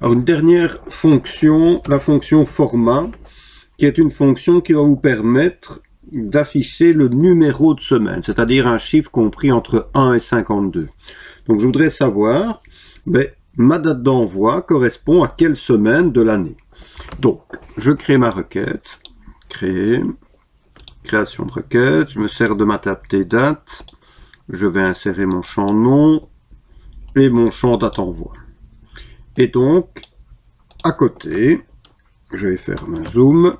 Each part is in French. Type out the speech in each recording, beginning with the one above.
Alors une dernière fonction, la fonction format, qui est une fonction qui va vous permettre d'afficher le numéro de semaine, c'est-à-dire un chiffre compris entre 1 et 52. Donc je voudrais savoir, ma date d'envoi correspond à quelle semaine de l'année. Donc je crée ma requête, création de requête, je me sers de ma table date, je vais insérer mon champ nom et mon champ date envoi. Et donc, à côté, je vais faire un zoom,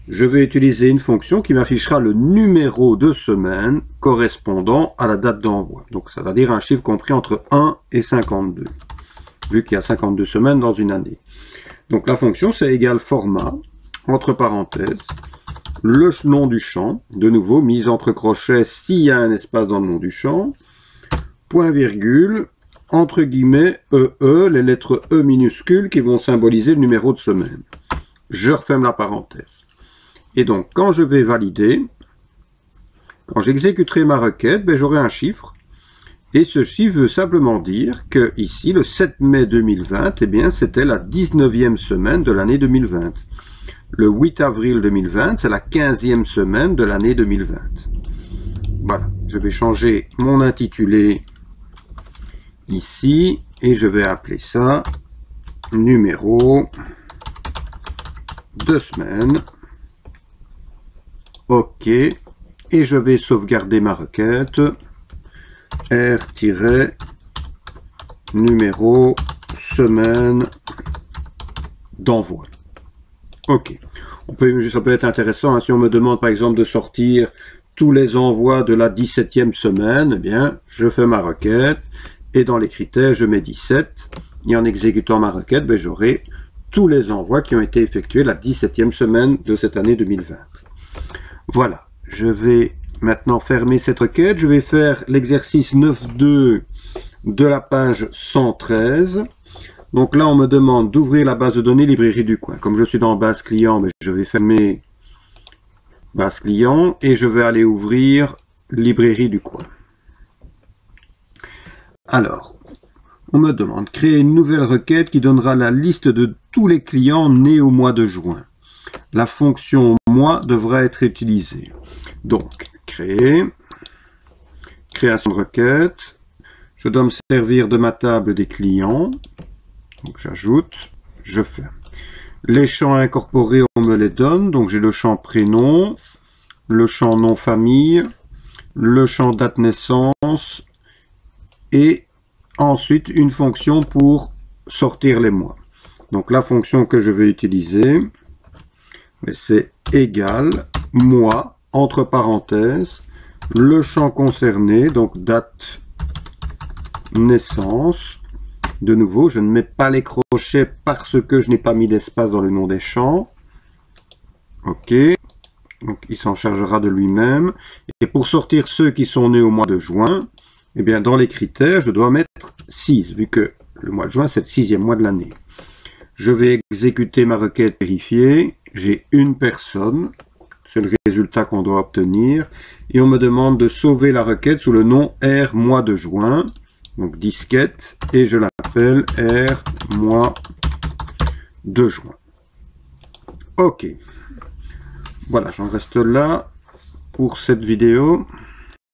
je vais utiliser une fonction qui m'affichera le numéro de semaine correspondant à la date d'envoi. Donc ça va dire un chiffre compris entre 1 et 52, vu qu'il y a 52 semaines dans une année. Donc la fonction c'est égal format, entre parenthèses, le nom du champ, de nouveau mise entre crochets s'il y a un espace dans le nom du champ, point virgule, entre guillemets, les lettres E minuscules qui vont symboliser le numéro de semaine. Je referme la parenthèse. Et donc, quand je vais valider, quand j'exécuterai ma requête, j'aurai un chiffre. Et ce chiffre veut simplement dire que ici, le 7 mai 2020, eh bien, c'était la 19e semaine de l'année 2020. Le 8 avril 2020, c'est la 15e semaine de l'année 2020. Voilà, je vais changer mon intitulé ici et je vais appeler ça numéro de semaine. OK, et je vais sauvegarder ma requête R-numéro semaine d'envoi. OK, ça peut être intéressant, hein, si on me demande par exemple de sortir tous les envois de la 17e semaine, eh bien je fais ma requête et dans les critères je mets 17 et en exécutant ma requête, j'aurai tous les envois qui ont été effectués la 17e semaine de cette année 2020. Voilà, je vais maintenant fermer cette requête. Je vais faire l'exercice 9.2 de la page 113. Donc là, on me demande d'ouvrir la base de données librairie du coin. Comme je suis dans base client, je vais fermer base client et je vais aller ouvrir librairie du coin. Alors, on me demande de créer une nouvelle requête qui donnera la liste de tous les clients nés au mois de juin. La fonction mois devra être utilisée. Donc, création de requête. Je dois me servir de ma table des clients. Donc, j'ajoute, je ferme. Les champs incorporés, on me les donne. Donc, j'ai le champ prénom, le champ nom famille, le champ date naissance et ensuite une fonction pour sortir les mois. Donc, la fonction que je vais utiliser, c'est égal mois, entre parenthèses, le champ concerné, donc date naissance. De nouveau, je ne mets pas les crochets parce que je n'ai pas mis d'espace dans le nom des champs. OK. Donc, il s'en chargera de lui-même. Et pour sortir ceux qui sont nés au mois de juin, eh bien, dans les critères, je dois mettre 6, vu que le mois de juin, c'est le 6e mois de l'année. Je vais exécuter ma requête vérifiée. J'ai une personne. C'est le résultat qu'on doit obtenir. Et on me demande de sauver la requête sous le nom R mois de juin. Donc disquette. Et je l'appelle R mois de juin. OK. Voilà, j'en reste là pour cette vidéo.